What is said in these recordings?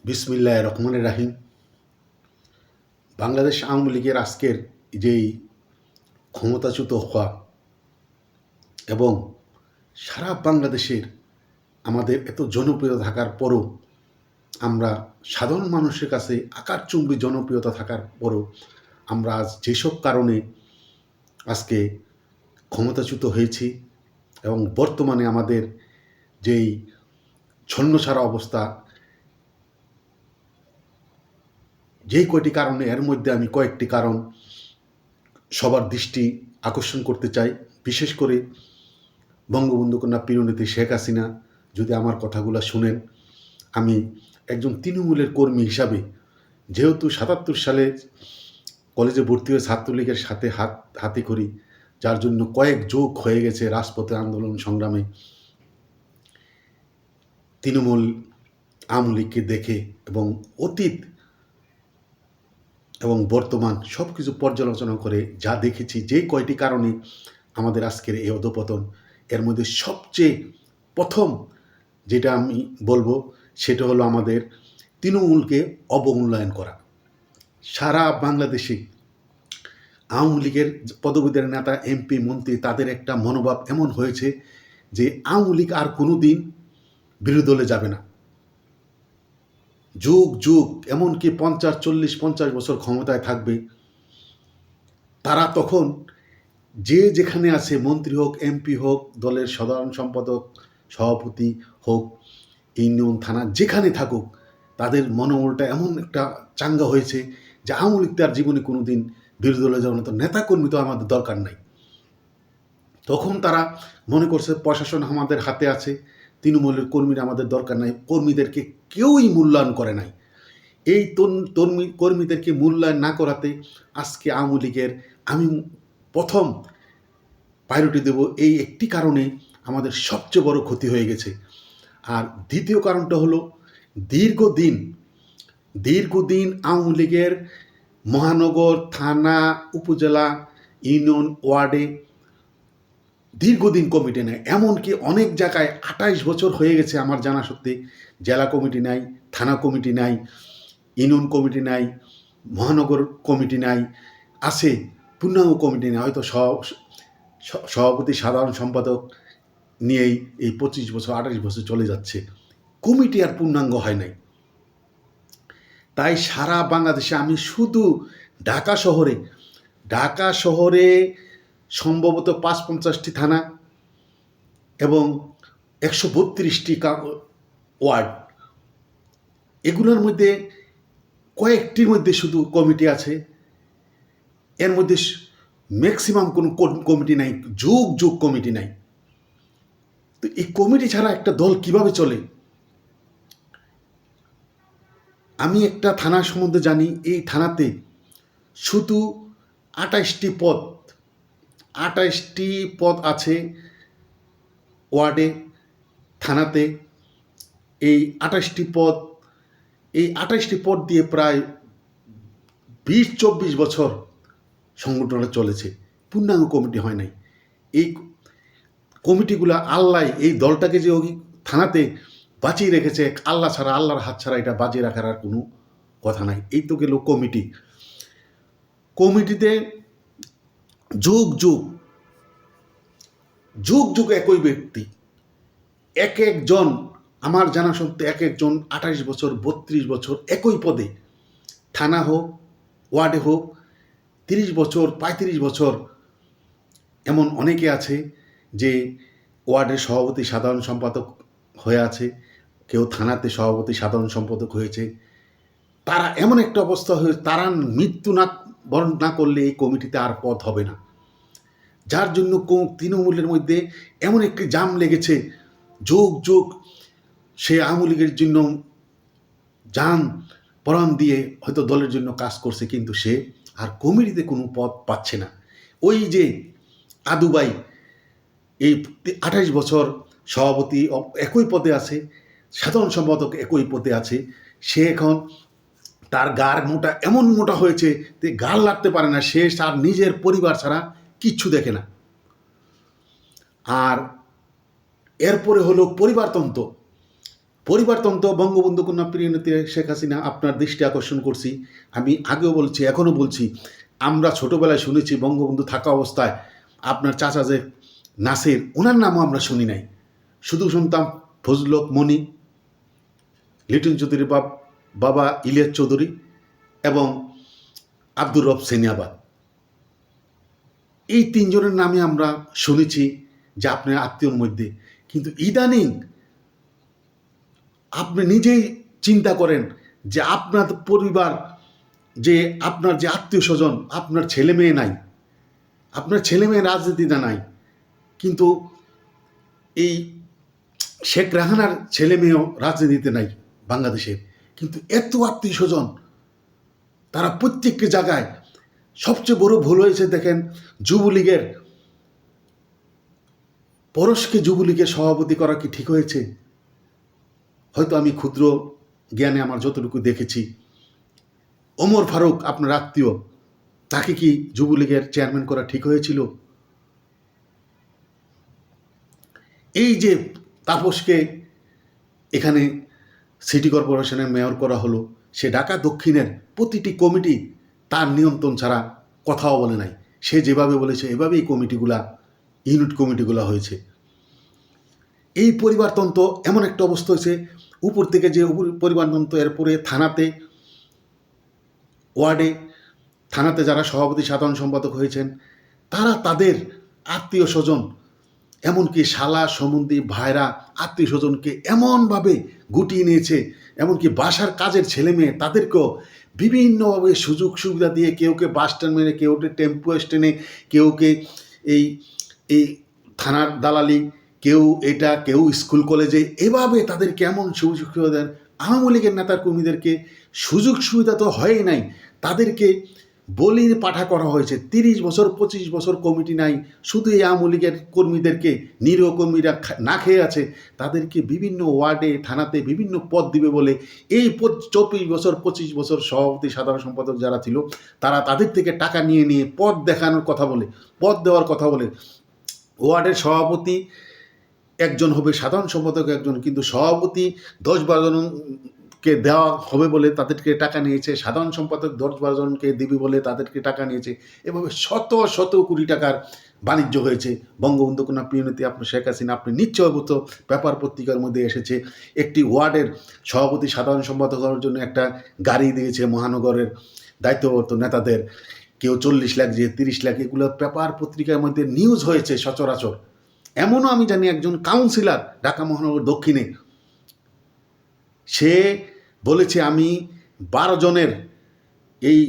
বিসমিল্লাহির রহমানির রাহিম। বাংলাদেশ আওয়ামী লীগের আজকের যেই ক্ষমতাচ্যুত হওয়া এবং সারা বাংলাদেশের আমাদের এত জনপ্রিয়তা থাকার পরও আমরা সাধারণ মানুষের কাছে আকাশচুম্বী জনপ্রিয়তা থাকার পরও আমরা আজ যেসব কারণে আজকে ক্ষমতাচ্যুত হয়েছি এবং বর্তমানে আমাদের যেই ছন্নছাড়া অবস্থা, যেই কয়টি কারণে এর মধ্যে আমি কয়েকটি কারণ সবার দৃষ্টি আকর্ষণ করতে চাই। বিশেষ করে বঙ্গবন্ধু কন্যা প্রিয়নেত্রী শেখ হাসিনা যদি আমার কথাগুলো শুনেন, আমি একজন তৃণমূলের কর্মী হিসাবে, যেহেতু ৭৭ সালে কলেজে ভর্তি হয়ে ছাত্রলীগের সাথে হাতে করি, যার জন্য কয়েক যুগ হয়ে গেছে রাজপথে আন্দোলন সংগ্রামে, তৃণমূল আওয়ামী লীগকে দেখে এবং অতীত এবং বর্তমান সব কিছু পর্যালোচনা করে যা দেখেছি, যে কয়টি কারণে আমাদের আজকের এই অধঃপতন, এর মধ্যে সবচেয়ে প্রথম যেটা আমি বলবো সেটা হলো আমাদের তৃণমূলকে অবমূল্যায়ন করা। সারা বাংলাদেশে আওয়ামী লীগের পদবীদের নেতা, এমপি, মন্ত্রী, তাদের একটা মনোভাব এমন হয়েছে যে আওয়ামী লীগ আর কোনো দিন বিরোধী দলে যাবে না। যুগ যুগ, এমনকি 50, 40, 50 বছর ক্ষমতায় থাকবে। তারা তখন যে যেখানে আছে, মন্ত্রী হোক, এমপি হোক, দলের সাধারণ সম্পাদক, সভাপতি হোক, ইউনিয়ন, থানা, যেখানে থাকুক, তাদের মনোবলটা এমন একটা চাঙ্গা হয়েছে যে আওয়ামী লীগ তার জীবনে কোনো দিন বিরোধী দলে যাবে না, তো নেতাকর্মী তো আমাদের দরকার নাই। তখন তারা মনে করছে প্রশাসন আমাদের হাতে আছে, তৃণমূলের কর্মীরা আমাদের দরকার নাই। কর্মীদেরকে কেউই মূল্যায়ন করে নাই। এই কর্মীদেরকে মূল্যায়ন না করাতে আজকে আওয়ামী লীগের আমি প্রথম প্রায়োরিটি দেব, এই একটি কারণে আমাদের সবচেয়ে বড় ক্ষতি হয়ে গেছে। আর দ্বিতীয় কারণটা হলো দীর্ঘদিন আওয়ামী লীগের মহানগর, থানা, উপজেলা, ইউনিয়ন, ওয়ার্ডে দীর্ঘদিন কমিটি নেয়। এমনকি অনেক জায়গায় 28 বছর হয়ে গেছে আমার জানা সত্যি, জেলা কমিটি নাই, থানা কমিটি নাই, ইউনিয়ন কমিটি নাই, মহানগর কমিটি নাই, আছে পূর্ণাঙ্গ কমিটি নেই। হয়তো সভাপতি, সাধারণ সম্পাদক নিয়েই এই 25 বছর 28 বছর চলে যাচ্ছে, কমিটি আর পূর্ণাঙ্গ হয় নাই। তাই সারা বাংলাদেশে আমি শুধু ঢাকা শহরে সম্ভবত ৫-৫০টি থানা এবং ১৩২টি ওয়ার্ড, এগুলোর মধ্যে কয়েকটির মধ্যে শুধু কমিটি আছে। এর মধ্যে ম্যাক্সিমাম কোনো কমিটি নাই, যুগ কমিটি নাই। তো এই কমিটি ছাড়া একটা দল কিভাবে চলে? আমি একটা থানা সম্বন্ধে জানি, এই থানাতে শুধু ২৮টি পদ আছে ওয়ার্ডে, থানাতে। এই ২৮টি পদ দিয়ে প্রায় ২০-২৪ বছর সংগঠনটা চলেছে, পূর্ণাঙ্গ কমিটি হয় নাই। এই কমিটিগুলো আল্লাহ এই দলটাকে যে ওই থানাতে বাঁচিয়ে রেখেছে, আল্লাহ ছাড়া, আল্লাহর হাত ছাড়া এটা বাঁচিয়ে রাখার আর কোনো কথা নাই। এই তো গেল কমিটিতে যুগ একই ব্যক্তি, একজন আমার জানা সত্ত্বে একজন ২৮ বছর, ৩২ বছর একই পদে, থানা হোক, ওয়ার্ডে হোক, ৩০ বছর, ৩৫ বছর। এমন অনেকে আছে যে ওয়ার্ডের সভাপতি, সাধারণ সম্পাদক হয়ে আছে, কেউ থানাতে সভাপতি, সাধারণ সম্পাদক হয়েছে। তারা এমন একটা অবস্থা হয়ে, তারা মৃত্যু বরণ না করলে এই কমিটিতে আর পদ হবে না। যার জন্য তৃণমূলের মধ্যে এমন একটি জাম লেগেছে, যুগ সে আওয়ামী লীগের জন্য জান প্রাণ দিয়ে হয়তো দলের জন্য কাজ করছে, কিন্তু সে আর কমিটিতে কোনো পদ পাচ্ছে না। ওই যে আদুবাই, এই 28 বছর সভাপতি একই পদে আছে, সাধারণ সম্পাদক একই পদে আছে, সে এখন তার গার মোটা এমন মোটা হয়েছে যে গাল লাগতে পারে না, সে তার নিজের পরিবার ছাড়া কিচ্ছু দেখে না। আর এরপরে হলো পরিবারতন্ত্র বঙ্গবন্ধু কন্যা প্রিয়নেত্রী শেখ হাসিনা, আপনার দৃষ্টি আকর্ষণ করছি। আমি আগেও বলছি, এখনও বলছি, আমরা ছোটোবেলায় শুনেছি বঙ্গবন্ধু থাকা অবস্থায় আপনার চাচা যে নাসির, ওনার নামও আমরা শুনি নাই, শুধু শুনতাম ফজলুল হক মনি, লিটন চৌধুরীর বাবা ইলিয়াস চৌধুরী এবং আব্দুর রব সেনিয়াবাদ। এই তিনজনের নামে আমরা শুনেছি যে আপনার আত্মীয়র মধ্যে। কিন্তু ইদানিং আপনি নিজেই চিন্তা করেন যে আপনার পরিবার, যে আপনার যে আত্মীয় স্বজন, আপনার ছেলে মেয়ে নাই, আপনার ছেলে মেয়ে রাজনীতিতে নাই, কিন্তু এই শেখ রেহানার ছেলে মেয়েও রাজনীতিতে নাই বাংলাদেশের, কিন্তু এত আত্মীয় স্বজন, তারা প্রত্যেকটি জায়গায়। সবচেয়ে বড় ভুল হয়েছে দেখেন, যুবলীগের পরশকে যুবলীগের সভাপতি করা কি ঠিক হয়েছে? হয়তো আমি ক্ষুদ্র জ্ঞানে আমার যতটুকু দেখেছি, ওমর ফারুক আপনার আত্মীয়, তাকে কি যুবলীগের চেয়ারম্যান করা ঠিক হয়েছিল? এই যে তাপসকে এখানে সিটি কর্পোরেশনের মেয়র করা হলো, সে ঢাকা দক্ষিণের প্রতিটি কমিটি তার নিয়ন্ত্রণ ছাড়া কথাও বলে নাই, সে যেভাবে বলেছে এভাবেই ইউনিট কমিটিগুলো হয়েছে। এই পরিবারতন্ত্র এমন একটা অবস্থা হয়েছে, উপর থেকে যে পরিবারতন্ত্র, এরপরে ওয়ার্ডে থানাতে যারা সভাপতি সাধারণ সম্পাদক হয়েছেন, তারা তাদের আত্মীয় স্বজন, এমনকি শালা সম্বন্ধী ভাইরা আত্মীয় স্বজনকে এমনভাবে গুটিয়ে নিয়েছে, এমনকি বাসার কাজের ছেলে মেয়ে তাদেরকেও বিভিন্নভাবে সুযোগ সুবিধা দিয়ে, কেউকে বাস স্ট্যান্ড মেনে, কেউকে টেম্পো স্ট্যান্ডে, কেউকে এই এই থানার দালালি, কেউ স্কুল কলেজে, এভাবে তাদেরকে এমন সুযোগ সুবিধা দেন। আওয়ামী লীগের নেতা কর্মীদেরকে সুযোগ সুবিধা তো হয়ই নাই, তাদেরকে বলির পাঠা করা হয়েছে। 30 বছর 25 বছর কমিটি নাই, শুধু এই আওয়ামী লীগের কর্মীদেরকে, নিরীহ কর্মীরা না খেয়ে আছে, তাদেরকে বিভিন্ন ওয়ার্ডে থানাতে বিভিন্ন পদ দিবে বলে এই 24 বছর 25 বছর সভাপতি সাধারণ সম্পাদক যারা ছিল, তারা তাদের থেকে টাকা নিয়ে পদ দেখানোর কথা বলে, পদ দেওয়ার কথা বলে। ওয়ার্ডের সভাপতি একজন হবে, সাধারণ সম্পাদক একজন, কিন্তু সভাপতি 10-12 জনকে দেওয়া হবে বলে তাদেরকে টাকা নিয়েছে, সাধারণ সম্পাদক 10-12 জনকে দিবি বলে তাদেরকে টাকা নিয়েছে। এভাবে শত শত কোটি টাকার বাণিজ্য হয়েছে। বঙ্গবন্ধু কন্যা প্রিয়নেত্রী আপনার শেখ হাসিনা, আপনি নিশ্চয়ত পেপার পত্রিকার মধ্যে এসেছে, একটি ওয়ার্ডের সভাপতি সাধারণ সম্পাদক হওয়ার জন্য একটা গাড়ি দিয়েছে মহানগরের দায়িত্বপ্রাপ্ত নেতাদের, কেউ 40 লাখ, যে 30 লাখ, এগুলো পেপার পত্রিকার মধ্যে নিউজ হয়েছে সচরাচর। এমনও আমি জানি একজন কাউন্সিলর ঢাকা মহানগর দক্ষিণে, সে বলেছে আমি 12 জনের এই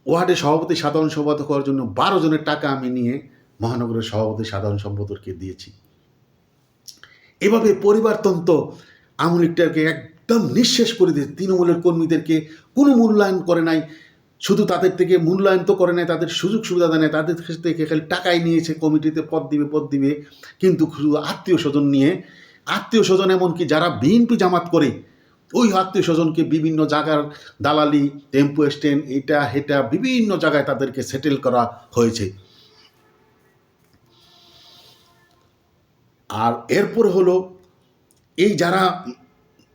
ওয়ার্ডে সভাপতি সাধারণ সম্পাদক হওয়ার জন্য 12 জনের টাকা আমি নিয়ে মহানগরের সভাপতি সাধারণ সম্পাদককে দিয়েছি। এভাবে পরিবারতন্ত্র আওয়ামী লীগটাকে একদম নিঃশেষ করে দিয়ে তৃণমূলের কর্মীদেরকে কোনো মূল্যায়ন করে নাই, শুধু তাদের থেকে মূল্যায়ন তো করে নাই, তাদের সুযোগ সুবিধা দেয় নাই, তাদের থেকে খালি টাকাই নিয়েছে, কমিটিতে পদ দিবে, কিন্তু শুধু আত্মীয় স্বজন নিয়ে, আত্মীয় স্বজন এমনকি যারা বিএনপি জামাত করে ওই আত্মীয় স্বজনকে বিভিন্ন জায়গার দালালি, টেম্পো স্ট্যান্ড, এটা হেটা বিভিন্ন জায়গায় তাদেরকে সেটেল করা হয়েছে। আর এরপরে হলো এই যারা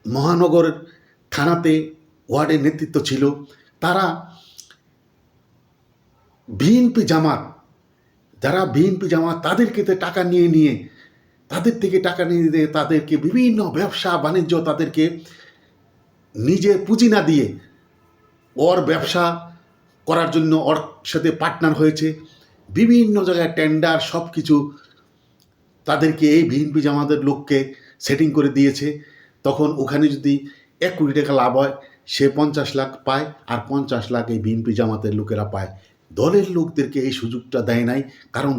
মহানগরের থানাতে ওয়ার্ডের নেতৃত্ব ছিল, তারা যারা বিএনপি জামাত তাদেরকে টাকা নিয়ে তাদের থেকে টাকা নিয়ে দিয়ে তাদেরকে বিভিন্ন ব্যবসা বাণিজ্য, তাদেরকে নিজে পুঁজি না দিয়ে ওর ব্যবসা করার জন্য ওর সাথে পার্টনার হয়েছে, বিভিন্ন জায়গায় টেন্ডার সব কিছু তাদেরকে এই বিএনপি জামাতের লোককে সেটিং করে দিয়েছে। তখন ওখানে যদি 1 কোটি টাকা লাভ হয়, সে 50 লাখ পায়, আর 50 লাখ এই বিএনপি জামাতের লোকেরা পায়। দলের লোকদেরকে এই সুযোগটা দেয় নাই, কারণ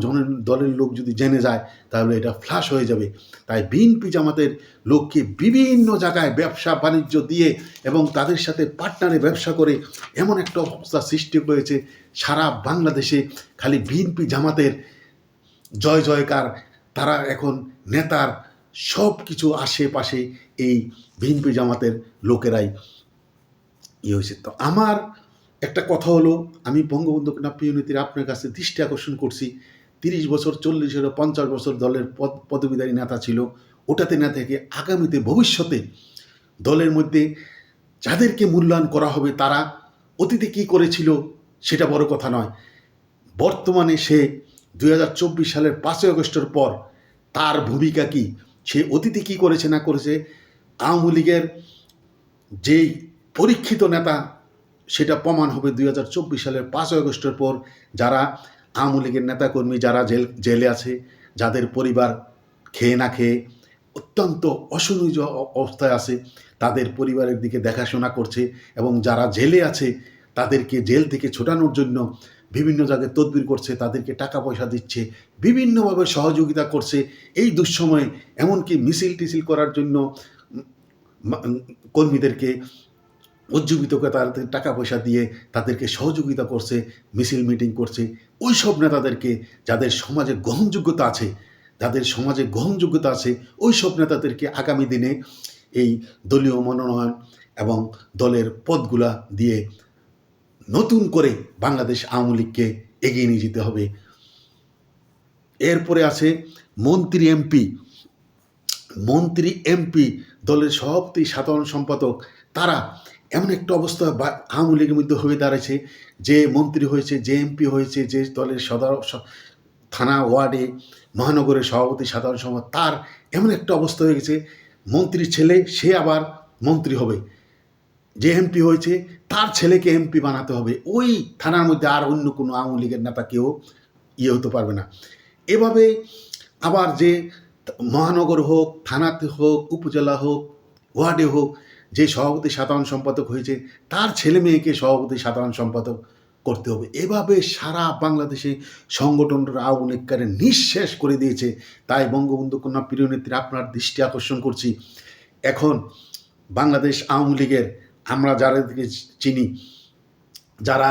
দলের লোক যদি জেনে যায় তাহলে এটা ফ্লাশ হয়ে যাবে। তাই বিএনপি জামাতের লোককে বিভিন্ন জায়গায় ব্যবসা বাণিজ্য দিয়ে এবং তাদের সাথে পার্টনারে ব্যবসা করে এমন একটা অবস্থা সৃষ্টি হয়েছে, সারা বাংলাদেশে খালি বিএনপি জামাতের জয় জয়কার। তারা এখন নেতার সব কিছু আশেপাশে এই বিএনপি জামাতের লোকেরাই হয়েছে। তো আমার একটা কথা হলো, আমি বঙ্গবন্ধু কন্যা প্রিয়নেত্রীর আপনার কাছে দৃষ্টি আকর্ষণ করছি। 30 বছর 40 50 বছর দলের পদবিধারী নেতা ছিল, ওটাতে না থেকে আগামীতে ভবিষ্যতে দলের মধ্যে যাদেরকে মূল্যায়ন করা হবে তারা অতীতে কী করেছিল সেটা বড় কথা নয়, বর্তমানে সে 2024 সালের 5ই আগস্টের পর তার ভূমিকা কী, সে অতীতে কী করেছে না করেছে, আওয়ামী লীগের যেই পরীক্ষিত নেতা সেটা প্রমাণ হবে 2024 সালের 5ই আগস্টের পর। যারা আওয়ামী লীগের নেতাকর্মী যারা জেলে আছে, যাদের পরিবার খেয়ে না খেয়ে অত্যন্ত অসহনীয় অবস্থায় আছে, তাদের পরিবারের দিকে দেখাশোনা করছে এবং যারা জেলে আছে তাদেরকে জেল থেকে ছোটানোর জন্য বিভিন্ন জায়গায় তদবির করছে, তাদেরকে টাকা পয়সা দিচ্ছে, বিভিন্নভাবে সহযোগিতা করছে এই দুঃসময়ে। এমনকি মিছিল টিছিল করার জন্য কর্মীদেরকে উজ্জীবিত করে তাদের টাকা পয়সা দিয়ে তাদেরকে সহযোগিতা করছে, মিছিল মিটিং করছে। ওই সব নেতাদেরকে যাদের সমাজে গ্রহণযোগ্যতা আছে, ওই সব নেতাদেরকে আগামী দিনে এই দলীয় মনোনয়ন এবং দলের পদগুলা দিয়ে নতুন করে বাংলাদেশ আওয়ামী লীগকে এগিয়ে নিয়ে যেতে হবে। এরপরে আছে মন্ত্রী এমপি দলের সভাপতি, সাধারণ সম্পাদক, তারা এমন একটা অবস্থা আওয়ামী লীগের মধ্যে হয়ে দাঁড়াচ্ছে, যে মন্ত্রী হয়েছে, যে এমপি হয়েছে, যে দলের থানা ওয়ার্ডে মহানগরের সভাপতি, সাধারণ সম্পাদক, তার এমন একটা অবস্থা হয়ে গেছে, মন্ত্রীর ছেলে সে আবার মন্ত্রী হবে, যে এমপি হয়েছে তার ছেলেকে এমপি বানাতে হবে। ওই থানার মধ্যে আর অন্য কোনো আওয়ামী লীগের নেতা কেউ হতে পারবে না। এভাবে আবার যে মহানগর হোক, থানাতে হোক, উপজেলা হোক, ওয়ার্ডে হোক, যে সভাপতি সাধারণ সম্পাদক হয়েছে তার ছেলে মেয়েকে সভাপতি সাধারণ সম্পাদক করতে হবে। এভাবে সারা বাংলাদেশে সংগঠনটা আওয়ামী লীগকে নিঃশেষ করে দিয়েছে। তাই বঙ্গবন্ধু কন্যা প্রিয় নেত্রী, আপনার দৃষ্টি আকর্ষণ করছি, এখন বাংলাদেশ আওয়ামী লীগের আমরা যাদেরকে চিনি, যারা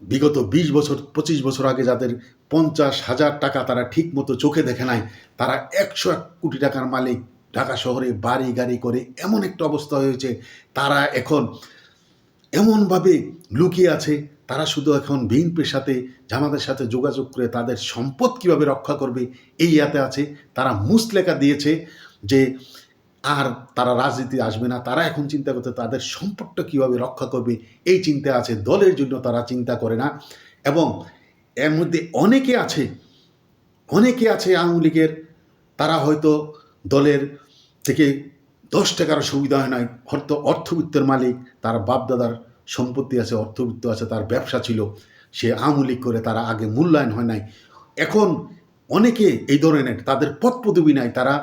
বিগত 20 বছর 25 বছর আগে যাদের 50,000 টাকা তারা ঠিক মতো চোখে দেখে নাই, তারা 101 কোটি টাকার মালিক, ঢাকা শহরে বাড়ি গাড়ি করে এমন একটা অবস্থা হয়েছে, তারা এখন এমনভাবে লুকিয়ে আছে, তারা শুধু এখন বিএনপির সাথে, জামাতের সাথে যোগাযোগ করে তাদের সম্পদ কীভাবে রক্ষা করবে এই ইয়াতে আছে। তারা মুসলেখা দিয়েছে যে আর তারা রাজনীতি আসবে না, তারা এখন চিন্তা করতে তাদের সম্পদটা কীভাবে রক্ষা করবে এই চিন্তা আছে, দলের জন্য তারা চিন্তা করে না। এবং এর মধ্যে অনেকে আছে আওয়ামী লীগের, তারা হয়তো দলের থেকে 10 টাকার সুবিধা হয় নাই, অর্থবিত্তের মালিক, তার বাপদাদার সম্পত্তি আছে, অর্থবিত্ত আছে, তার ব্যবসা ছিল, সে আওয়ামী লীগ করে তারা আগে মূল্যায়ন হয় নাই। এখন অনেকে এই ধরনের তাদের পদ পদবি নাই, তারা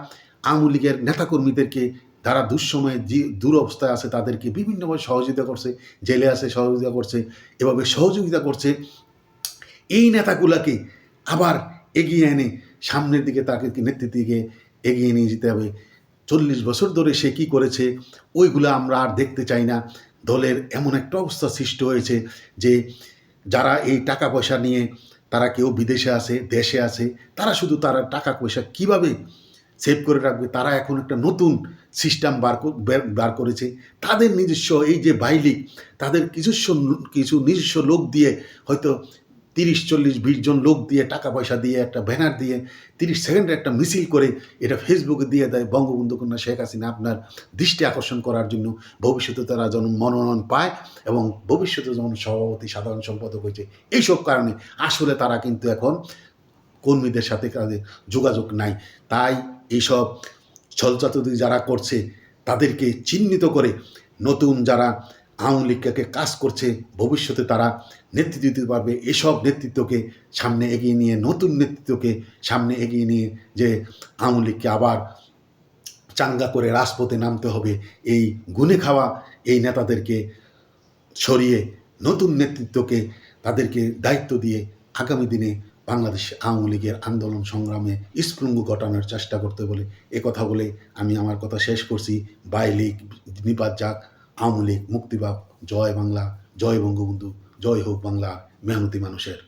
আওয়ামী লীগের নেতাকর্মীদেরকে যারা দুঃসময়ে দুরবস্থায় আছে তাদেরকে বিভিন্নভাবে সহযোগিতা করছে, জেলে আছে সহযোগিতা করছে, এভাবে সহযোগিতা করছে। এই নেতাগুলাকে আবার এগিয়ে এনে সামনের দিকে তাকে নেতৃত্ব দিকে এগিয়ে নিয়ে যেতে হবে। 40 বছর ধরে সে কী করেছে ওইগুলো আমরা আর দেখতে চাই না। দলের এমন একটা অবস্থা সৃষ্টি হয়েছে যে যারা এই টাকা পয়সা নিয়ে তারা কেউ বিদেশে আছে, দেশে আছে, তারা শুধু তারা টাকা পয়সা কীভাবে সেভ করে রাখবে, তারা এখন একটা নতুন সিস্টেম বার করেছে। তাদের নিজস্ব এই যে বাইলিগ, তাদের কিছু নিজস্ব লোক দিয়ে, হয়তো 30, 40, 20 জন লোক দিয়ে, টাকা পয়সা দিয়ে, একটা ব্যানার দিয়ে 30 সেকেন্ডের একটা মিছিল করে এটা ফেসবুকে দিয়ে দেয়, বঙ্গবন্ধু কন্যা শেখ হাসিনা আপনার দৃষ্টি আকর্ষণ করার জন্য। ভবিষ্যতে তারা যেন মনোনয়ন পায় এবং ভবিষ্যতে যেমন সভাপতি সাধারণ সম্পাদক হয়েছে, এইসব কারণে আসলে তারা কিন্তু এখন কর্মীদের সাথে তাদের যোগাযোগ নাই। তাই এইসব ছলচাতুরি যারা করছে তাদেরকে চিহ্নিত করে নতুন যারা আওয়ামী লীগকে কাজ করছে, ভবিষ্যতে তারা নেতৃত্ব দিতে পারবে। এসব নেতৃত্বকে সামনে এগিয়ে নিয়ে, নতুন নেতৃত্বকে সামনে এগিয়ে নিয়ে যে আওয়ামী লীগকে আবার চাঙ্গা করে রাজপথে নামতে হবে, এই গুনে খাওয়া এই নেতাদেরকে সরিয়ে নতুন নেতৃত্বকে তাদেরকে দায়িত্ব দিয়ে আগামী দিনে বাংলাদেশ আওয়ামী লীগের আন্দোলন সংগ্রামে স্ফুলিঙ্গ ঘটানোর চেষ্টা করতে বলে কথা বলে আমি আমার কথা শেষ করছি। বাই লীগ নিপাত যাক, আওয়ামী লীগ মুক্তি পাক, জয় বাংলা, জয় বঙ্গবন্ধু, জয় হোক বাংলা মেহনতি মানুষের।